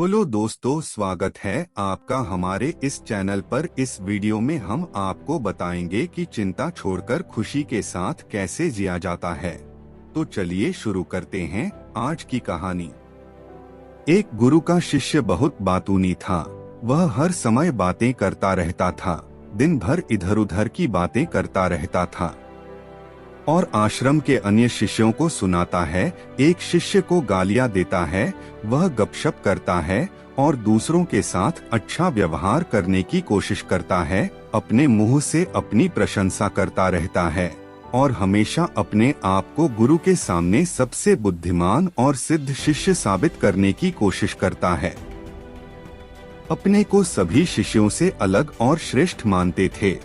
Hello दोस्तों, स्वागत है आपका हमारे इस चैनल पर। इस वीडियो में हम आपको बताएंगे कि चिंता छोड़कर खुशी के साथ कैसे जिया जाता है। तो चलिए शुरू करते हैं आज की कहानी। एक गुरु का शिष्य बहुत बातूनी था। वह हर समय बातें करता रहता था, दिन भर इधर उधर की बातें करता रहता था और आश्रम के अन्य शिष्यों को सुनाता है। एक शिष्य को गालियां देता है, वह गपशप करता है और दूसरों के साथ अच्छा व्यवहार करने की कोशिश करता है। अपने मुंह से अपनी प्रशंसा करता रहता है और हमेशा अपने आप को गुरु के सामने सबसे बुद्धिमान और सिद्ध शिष्य साबित करने की कोशिश करता है। अपने को सभी शिष्यों से अलग और श्रेष्ठ मानते थे।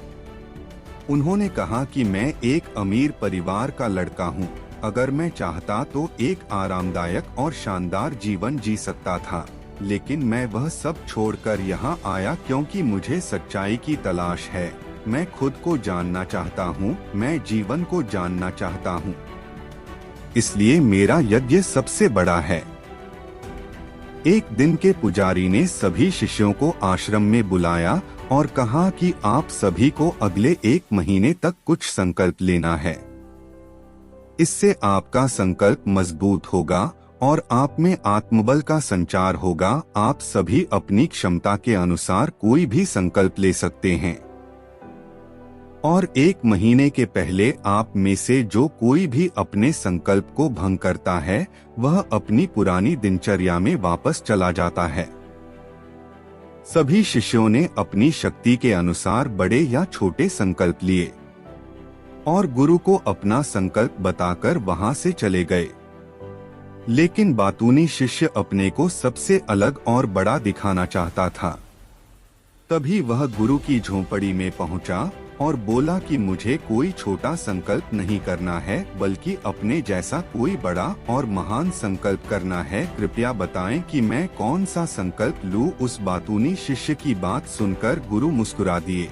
उन्होंने कहा कि मैं एक अमीर परिवार का लड़का हूँ। अगर मैं चाहता तो एक आरामदायक और शानदार जीवन जी सकता था, लेकिन मैं वह सब छोड़कर यहाँ आया क्योंकि मुझे सच्चाई की तलाश है। मैं खुद को जानना चाहता हूँ, मैं जीवन को जानना चाहता हूँ। इसलिए मेरा यज्ञ सबसे बड़ा है। एक दिन के पुजारी ने सभी शिष्यों को आश्रम में बुलाया और कहा कि आप सभी को अगले 1 महीने तक कुछ संकल्प लेना है। इससे आपका संकल्प मजबूत होगा और आप में आत्मबल का संचार होगा। आप सभी अपनी क्षमता के अनुसार कोई भी संकल्प ले सकते हैं और 1 महीने के पहले आप में से जो कोई भी अपने संकल्प को भंग करता है, वह अपनी पुरानी दिनचर्या में वापस चला जाता है। सभी शिष्यों ने अपनी शक्ति के अनुसार बड़े या छोटे संकल्प लिए और गुरु को अपना संकल्प बताकर वहां से चले गए। लेकिन बातूनी शिष्य अपने को सबसे अलग और बड़ा दिखाना चाहता था। तभी वह गुरु की झोंपड़ी में पहुंचा और बोला कि मुझे कोई छोटा संकल्प नहीं करना है, बल्कि अपने जैसा कोई बड़ा और महान संकल्प करना है। कृपया बताएं कि मैं कौन सा संकल्प लूं। उस बातूनी शिष्य की बात सुनकर गुरु मुस्कुरा दिए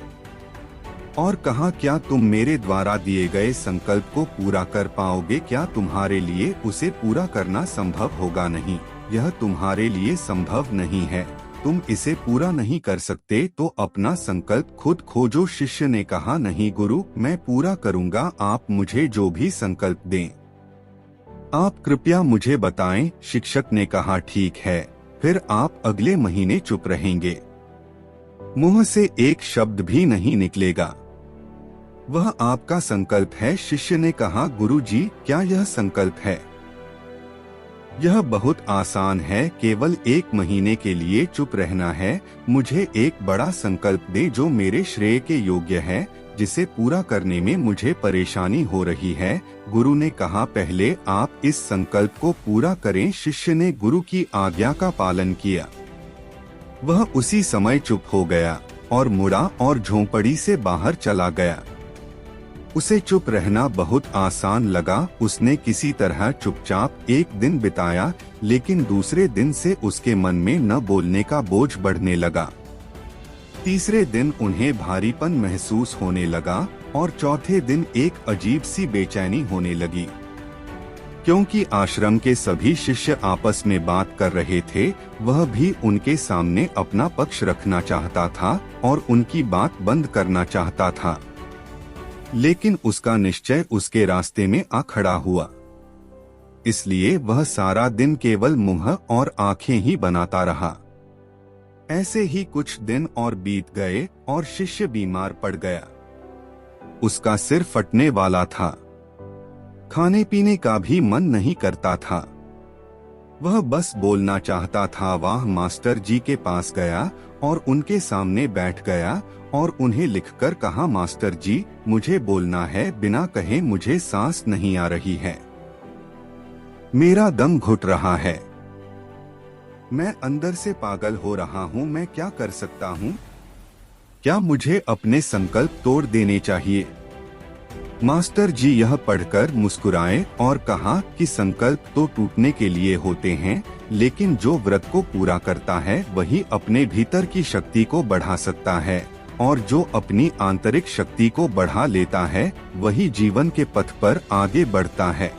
और कहा, क्या तुम मेरे द्वारा दिए गए संकल्प को पूरा कर पाओगे? क्या तुम्हारे लिए उसे पूरा करना संभव होगा? नहीं, यह तुम्हारे लिए संभव नहीं है। तुम इसे पूरा नहीं कर सकते तो अपना संकल्प खुद खोजो। शिष्य ने कहा, नहीं गुरु, मैं पूरा करूंगा। आप मुझे जो भी संकल्प दें, आप कृपया मुझे बताएं। शिक्षक ने कहा, ठीक है, फिर आप अगले महीने चुप रहेंगे। मुंह से एक शब्द भी नहीं निकलेगा। वह आपका संकल्प है। शिष्य ने कहा, गुरु जी, क्या यह संकल्प है? यह बहुत आसान है, केवल 1 महीने के लिए चुप रहना है। मुझे एक बड़ा संकल्प दे जो मेरे श्रेय के योग्य है, जिसे पूरा करने में मुझे परेशानी हो रही है। गुरु ने कहा, पहले आप इस संकल्प को पूरा करें। शिष्य ने गुरु की आज्ञा का पालन किया। वह उसी समय चुप हो गया और मुड़ा और झोंपड़ी से बाहर चला गया। उसे चुप रहना बहुत आसान लगा। उसने किसी तरह चुपचाप 1 दिन बिताया, लेकिन दूसरे दिन से उसके मन में न बोलने का बोझ बढ़ने लगा। तीसरे दिन उन्हें भारीपन महसूस होने लगा और चौथे दिन एक अजीब सी बेचैनी होने लगी, क्योंकि आश्रम के सभी शिष्य आपस में बात कर रहे थे। वह भी उनके सामने अपना पक्ष रखना चाहता था और उनकी बात बंद करना चाहता था, लेकिन उसका निश्चय उसके रास्ते में आ खड़ा हुआ। इसलिए वह सारा दिन केवल मुंह और आंखें ही बनाता रहा। ऐसे ही कुछ दिन और बीत गए और शिष्य बीमार पड़ गया। उसका सिर फटने वाला था, खाने पीने का भी मन नहीं करता था। वह बस बोलना चाहता था। वह मास्टर जी के पास गया और उनके सामने बैठ गया और उन्हें लिखकर कहा, मास्टर जी, मुझे बोलना है। बिना कहे मुझे सांस नहीं आ रही है, मेरा दम घुट रहा है, मैं अंदर से पागल हो रहा हूँ। मैं क्या कर सकता हूँ? क्या मुझे अपने संकल्प तोड़ देने चाहिए? मास्टर जी यह पढ़कर मुस्कुराए और कहा कि संकल्प तो टूटने के लिए होते हैं, लेकिन जो व्रत को पूरा करता है वही अपने भीतर की शक्ति को बढ़ा सकता है, और जो अपनी आंतरिक शक्ति को बढ़ा लेता है वही जीवन के पथ पर आगे बढ़ता है।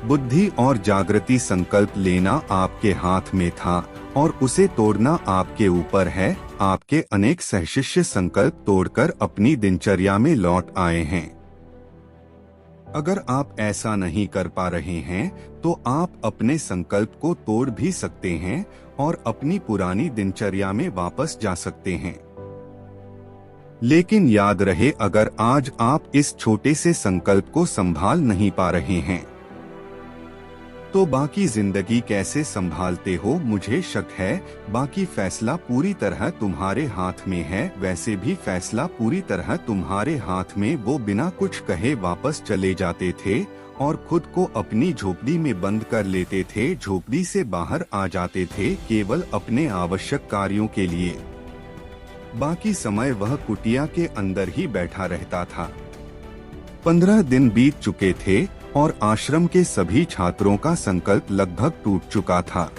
बुद्धि और जागृति संकल्प लेना आपके हाथ में था और उसे तोड़ना आपके ऊपर है। आपके अनेक सहशिष्य संकल्प तोड़कर अपनी दिनचर्या में लौट आए हैं। अगर आप ऐसा नहीं कर पा रहे हैं तो आप अपने संकल्प को तोड़ भी सकते हैं और अपनी पुरानी दिनचर्या में वापस जा सकते हैं। लेकिन याद रहे, अगर आज आप इस छोटे से संकल्प को संभाल नहीं पा रहे हैं तो बाकी जिंदगी कैसे संभालते हो, मुझे शक है। बाकी फैसला पूरी तरह तुम्हारे हाथ में है। वैसे भी फैसला पूरी तरह तुम्हारे हाथ में। वो बिना कुछ कहे वापस चले जाते थे और खुद को अपनी झोपड़ी में बंद कर लेते थे। झोपड़ी से बाहर आ जाते थे केवल अपने आवश्यक कार्यों के लिए। बाकी समय वह कुटिया के अंदर ही बैठा रहता था। 15 दिन बीत चुके थे और आश्रम के सभी छात्रों का संकल्प लगभग टूट चुका था,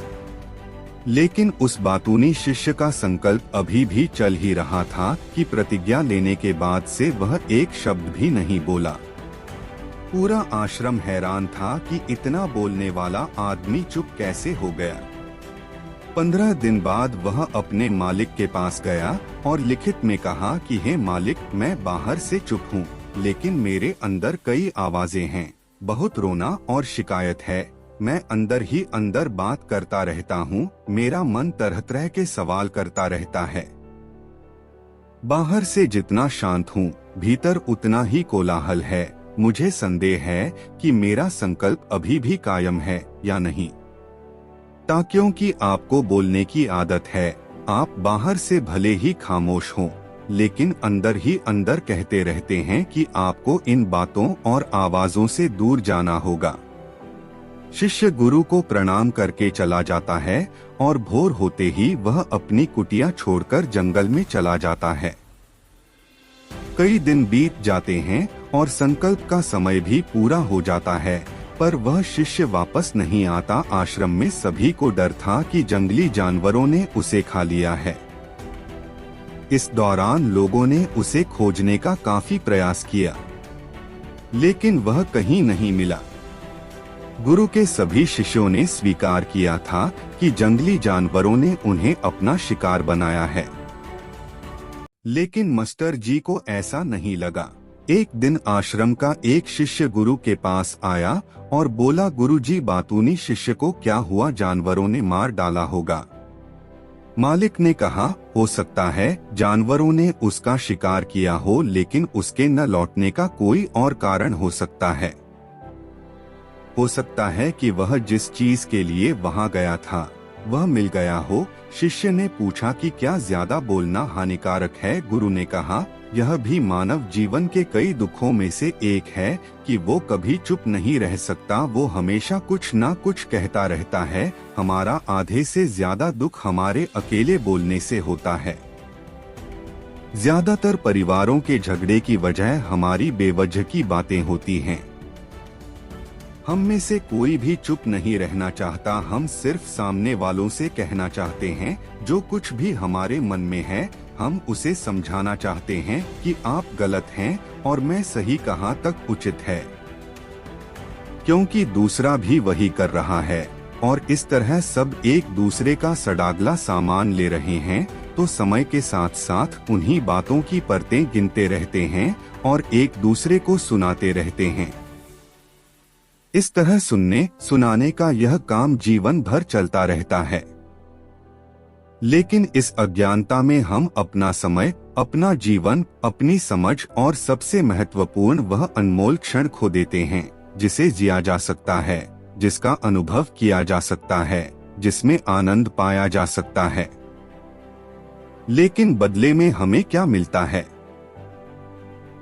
लेकिन उस बातूनी शिष्य का संकल्प अभी भी चल ही रहा था कि प्रतिज्ञा लेने के बाद से वह एक शब्द भी नहीं बोला। पूरा आश्रम हैरान था कि इतना बोलने वाला आदमी चुप कैसे हो गया। 15 दिन बाद वह अपने मालिक के पास गया और लिखित में कहा कि हे मालिक, मैं बाहर से चुप हूँ, लेकिन मेरे अंदर कई आवाजें हैं। बहुत रोना और शिकायत है। मैं अंदर ही अंदर बात करता रहता हूँ। मेरा मन तरह तरह के सवाल करता रहता है। बाहर से जितना शांत हूँ, भीतर उतना ही कोलाहल है। मुझे संदेह है कि मेरा संकल्प अभी भी कायम है या नहीं। क्योंकि आपको बोलने की आदत है। आप बाहर से भले ही खामोश हों, लेकिन अंदर ही अंदर कहते रहते हैं कि आपको इन बातों और आवाजों से दूर जाना होगा। शिष्य गुरु को प्रणाम करके चला जाता है और भोर होते ही वह अपनी कुटिया छोड़कर जंगल में चला जाता है। कई दिन बीत जाते हैं और संकल्प का समय भी पूरा हो जाता है, पर वह शिष्य वापस नहीं आता। आश्रम में सभी को डर था कि जंगली जानवरों ने उसे खा लिया है। इस दौरान लोगों ने उसे खोजने का काफी प्रयास किया, लेकिन वह कहीं नहीं मिला। गुरु के सभी शिष्यों ने स्वीकार किया था कि जंगली जानवरों ने उन्हें अपना शिकार बनाया है, लेकिन मास्टर जी को ऐसा नहीं लगा। एक दिन आश्रम का एक शिष्य गुरु के पास आया और बोला, गुरुजी, बातूनी शिष्य को क्या हुआ? जानवरों ने मार डाला होगा। मालिक ने कहा, हो सकता है जानवरों ने उसका शिकार किया हो, लेकिन उसके न लौटने का कोई और कारण हो सकता है। हो सकता है कि वह जिस चीज के लिए वहां गया था वह मिल गया हो। शिष्य ने पूछा कि क्या ज्यादा बोलना हानिकारक है? गुरु ने कहा, यह भी मानव जीवन के कई दुखों में से एक है कि वो कभी चुप नहीं रह सकता। वो हमेशा कुछ ना कुछ कहता रहता है। हमारा आधे से ज्यादा दुख हमारे अकेले बोलने से होता है। ज्यादातर परिवारों के झगड़े की वजह हमारी बेवजह की बातें होती हैं। हम में से कोई भी चुप नहीं रहना चाहता। हम सिर्फ सामने वालों से कहना चाहते हैं जो कुछ भी हमारे मन में है। हम उसे समझाना चाहते हैं कि आप गलत हैं और मैं सही, कहाँ तक उचित है, क्योंकि दूसरा भी वही कर रहा है। और इस तरह सब एक दूसरे का सडागला सामान ले रहे हैं, तो समय के साथ साथ उन्हीं बातों की परतें गिनते रहते हैं और एक दूसरे को सुनाते रहते हैं। इस तरह सुनने सुनाने का यह काम जीवन भर चलता रहता है। लेकिन इस अज्ञानता में हम अपना समय, अपना जीवन, अपनी समझ और सबसे महत्वपूर्ण वह अनमोल क्षण खो देते हैं जिसे जिया जा सकता है, जिसका अनुभव किया जा सकता है, जिसमें आनंद पाया जा सकता है। लेकिन बदले में हमें क्या मिलता है?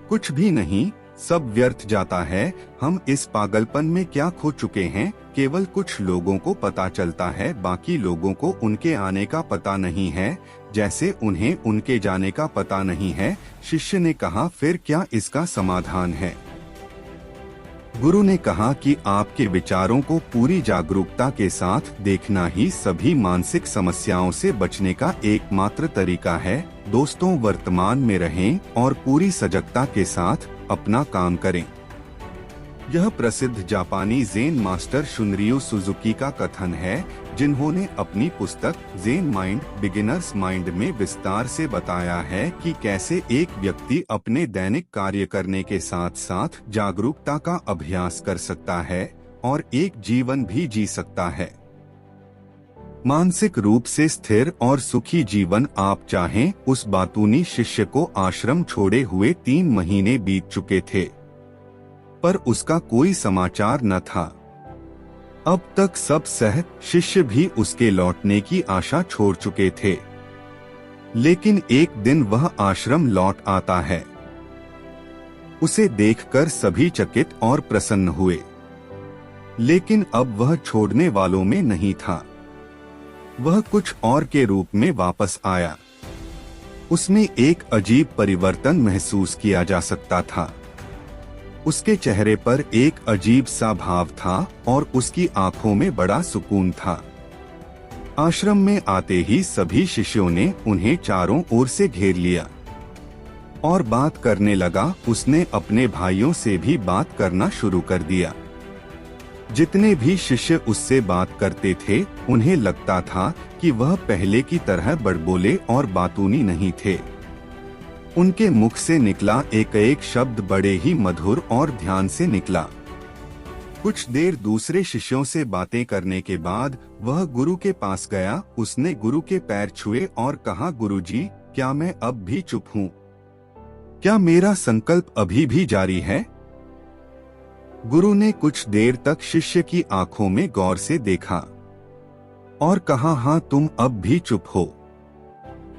कुछ भी नहीं, सब व्यर्थ जाता है। हम इस पागलपन में क्या खो चुके हैं? केवल कुछ लोगों को पता चलता है, बाकी लोगों को उनके आने का पता नहीं है, जैसे उन्हें उनके जाने का पता नहीं है। शिष्य ने कहा, फिर क्या इसका समाधान है? गुरु ने कहा कि आपके विचारों को पूरी जागरूकता के साथ देखना ही सभी मानसिक समस्याओं से बचने का एकमात्र तरीका है। दोस्तों, वर्तमान में रहें और पूरी सजगता के साथ अपना काम करें। यह प्रसिद्ध जापानी ज़ेन मास्टर शुनरियो सुजुकी का कथन है, जिन्होंने अपनी पुस्तक ज़ेन माइंड बिगिनर्स माइंड में विस्तार से बताया है कि कैसे एक व्यक्ति अपने दैनिक कार्य करने के साथ साथ जागरूकता का अभ्यास कर सकता है और एक जीवन भी जी सकता है। मानसिक रूप से स्थिर और सुखी जीवन आप चाहें। उस बातूनी शिष्य को आश्रम छोड़े हुए 3 महीने बीत चुके थे, पर उसका कोई समाचार न था। अब तक सब शिष्य भी उसके लौटने की आशा छोड़ चुके थे, लेकिन एक दिन वह आश्रम लौट आता है। उसे देखकर सभी चकित और प्रसन्न हुए, लेकिन अब वह छोड़ने वालों में नहीं था। वह कुछ और के रूप में वापस आया। उसमें एक अजीब परिवर्तन महसूस किया जा सकता था। उसके चेहरे पर एक अजीब सा भाव था और उसकी आंखों में बड़ा सुकून था। आश्रम में आते ही सभी शिष्यों ने उन्हें चारों ओर से घेर लिया और बात करने लगा। उसने अपने भाइयों से भी बात करना शुरू कर दिया। जितने भी शिष्य उससे बात करते थे, उन्हें लगता था कि वह पहले की तरह बड़बोले और बातूनी नहीं थे। उनके मुख से निकला एक एक शब्द बड़े ही मधुर और ध्यान से निकला। कुछ देर दूसरे शिष्यों से बातें करने के बाद वह गुरु के पास गया। उसने गुरु के पैर छुए और कहा, गुरुजी, क्या मैं अब भी चुप हूँ? क्या मेरा संकल्प अभी भी जारी है? गुरु ने कुछ देर तक शिष्य की आंखों में गौर से देखा और कहा, हाँ, तुम अब भी चुप हो।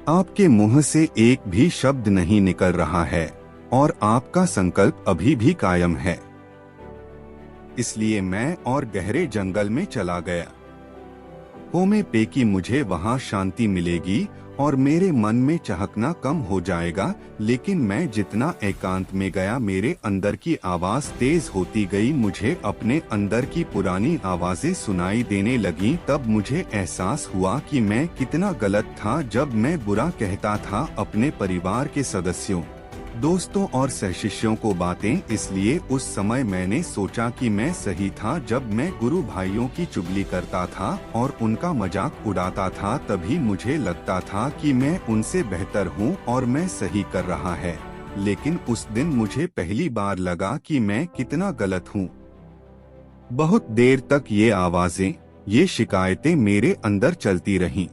आपके मुंह से एक भी शब्द नहीं निकल रहा है और आपका संकल्प अभी भी कायम है। इसलिए मैं और गहरे जंगल में चला गया। होमे पे कि मुझे वहां शांति मिलेगी और मेरे मन में चहकना कम हो जाएगा। लेकिन मैं जितना एकांत में गया, मेरे अंदर की आवाज तेज होती गई। मुझे अपने अंदर की पुरानी आवाजें सुनाई देने लगी। तब मुझे एहसास हुआ कि मैं कितना गलत था जब मैं बुरा कहता था अपने परिवार के सदस्यों, दोस्तों और सहशिष्यों को बातें। इसलिए उस समय मैंने सोचा कि मैं सही था जब मैं गुरु भाइयों की चुगली करता था और उनका मजाक उड़ाता था। तभी मुझे लगता था कि मैं उनसे बेहतर हूँ और मैं सही कर रहा है। लेकिन उस दिन मुझे पहली बार लगा कि मैं कितना गलत हूँ। बहुत देर तक ये आवाजें, ये शिकायतें मेरे अंदर चलती रहीं।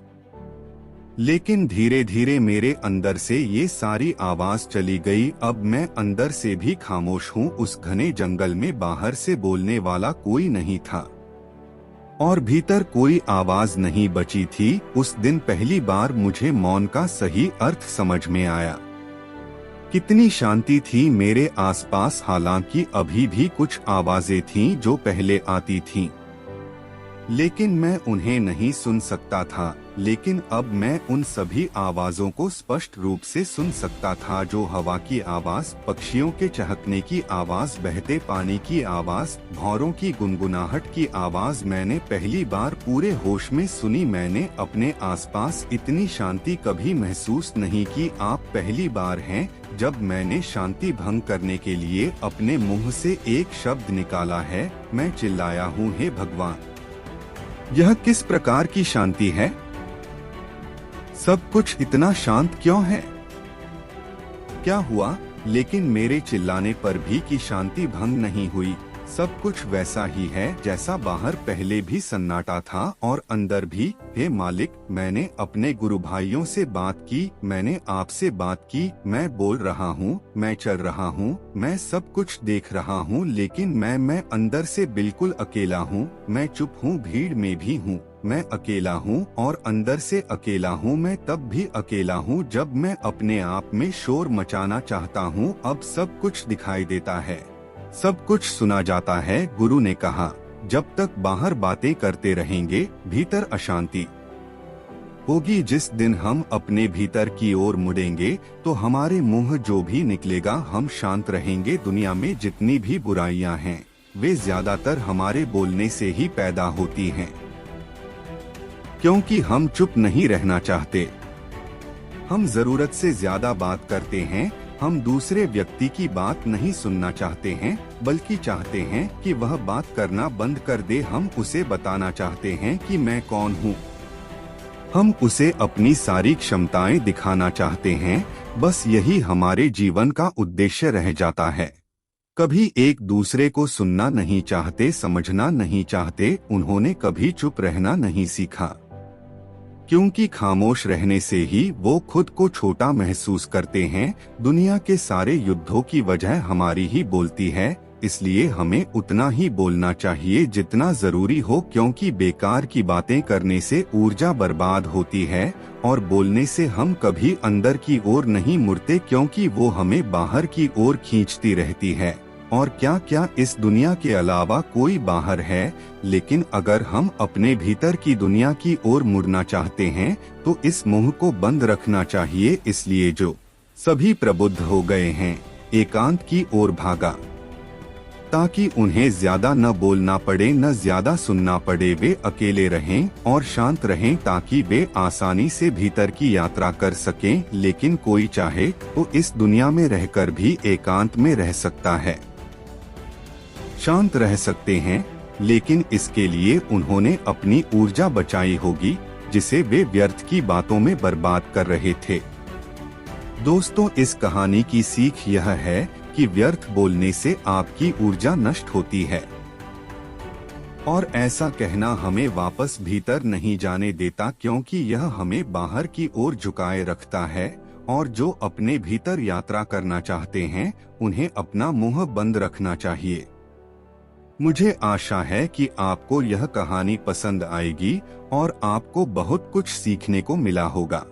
लेकिन धीरे धीरे मेरे अंदर से ये सारी आवाज चली गई। अब मैं अंदर से भी खामोश हूँ। उस घने जंगल में बाहर से बोलने वाला कोई नहीं था और भीतर कोई आवाज नहीं बची थी। उस दिन पहली बार मुझे मौन का सही अर्थ समझ में आया। कितनी शांति थी मेरे आसपास। हालांकि अभी भी कुछ आवाजें थीं जो पहले आती थीं, लेकिन मैं उन्हें नहीं सुन सकता था। लेकिन अब मैं उन सभी आवाजों को स्पष्ट रूप से सुन सकता था, जो हवा की आवाज, पक्षियों के चहकने की आवाज, बहते पानी की आवाज, भौरों की गुनगुनाहट की आवाज मैंने पहली बार पूरे होश में सुनी। मैंने अपने आसपास इतनी शांति कभी महसूस नहीं की। आप पहली बार हैं जब मैंने शांति भंग करने के लिए अपने मुंह से एक शब्द निकाला है। मैं चिल्लाया हूँ, हे भगवान, यह किस प्रकार की शांति है? सब कुछ इतना शांत क्यों है? क्या हुआ? लेकिन मेरे चिल्लाने पर भी की शांति भंग नहीं हुई। सब कुछ वैसा ही है जैसा बाहर पहले भी सन्नाटा था और अंदर भी। हे मालिक, मैंने अपने गुरु भाइयों से बात की, मैंने आपसे बात की, मैं बोल रहा हूँ, मैं चल रहा हूँ, मैं सब कुछ देख रहा हूँ, लेकिन मैं अंदर से बिल्कुल अकेला हूँ। मैं चुप हूँ, भीड़ में भी हूँ, मैं अकेला हूँ और अंदर से अकेला हूँ। मैं तब भी अकेला हूँ जब मैं अपने आप में शोर मचाना चाहता हूँ। अब सब कुछ दिखाई देता है, सब कुछ सुना जाता है। गुरु ने कहा, जब तक बाहर बातें करते रहेंगे, भीतर अशांति होगी। जिस दिन हम अपने भीतर की ओर मुड़ेंगे तो हमारे मुंह जो भी निकलेगा, हम शांत रहेंगे। दुनिया में जितनी भी बुराइयां हैं, वे ज्यादातर हमारे बोलने से ही पैदा होती हैं, क्योंकि हम चुप नहीं रहना चाहते। हम जरूरत से ज्यादा बात करते हैं, हम दूसरे व्यक्ति की बात नहीं सुनना चाहते हैं, बल्कि चाहते हैं कि वह बात करना बंद कर दे। हम उसे बताना चाहते हैं कि मैं कौन हूँ। हम उसे अपनी सारी क्षमताएं दिखाना चाहते हैं। बस यही हमारे जीवन का उद्देश्य रह जाता है। कभी एक दूसरे को सुनना नहीं चाहते, समझना नहीं चाहते। उन्होंने कभी चुप रहना नहीं सीखा, क्योंकि खामोश रहने से ही वो खुद को छोटा महसूस करते हैं। दुनिया के सारे युद्धों की वजह हमारी ही बोलती है, इसलिए हमें उतना ही बोलना चाहिए जितना जरूरी हो, क्योंकि बेकार की बातें करने से ऊर्जा बर्बाद होती है और बोलने से हम कभी अंदर की ओर नहीं मुड़ते, क्योंकि वो हमें बाहर की ओर खींचती रहती है। और क्या क्या इस दुनिया के अलावा कोई बाहर है, लेकिन अगर हम अपने भीतर की दुनिया की ओर मुड़ना चाहते हैं तो इस मोह को बंद रखना चाहिए। इसलिए जो सभी प्रबुद्ध हो गए हैं, एकांत की ओर भागा, ताकि उन्हें ज्यादा न बोलना पड़े, न ज्यादा सुनना पड़े। वे अकेले रहें और शांत रहें, ताकि वे आसानी से भीतर की यात्रा कर सकें। लेकिन कोई चाहे तो इस दुनिया में रहकर भी एकांत में रह सकता है, शांत रह सकते हैं, लेकिन इसके लिए उन्होंने अपनी ऊर्जा बचाई होगी, जिसे वे व्यर्थ की बातों में बर्बाद कर रहे थे। दोस्तों, इस कहानी की सीख यह है कि व्यर्थ बोलने से आपकी ऊर्जा नष्ट होती है, और ऐसा कहना हमें वापस भीतर नहीं जाने देता, क्योंकि यह हमें बाहर की ओर झुकाए रखता है। और जो अपने भीतर यात्रा करना चाहते हैं, उन्हें अपना मुंह बंद रखना चाहिए। मुझे आशा है कि आपको यह कहानी पसंद आएगी और आपको बहुत कुछ सीखने को मिला होगा।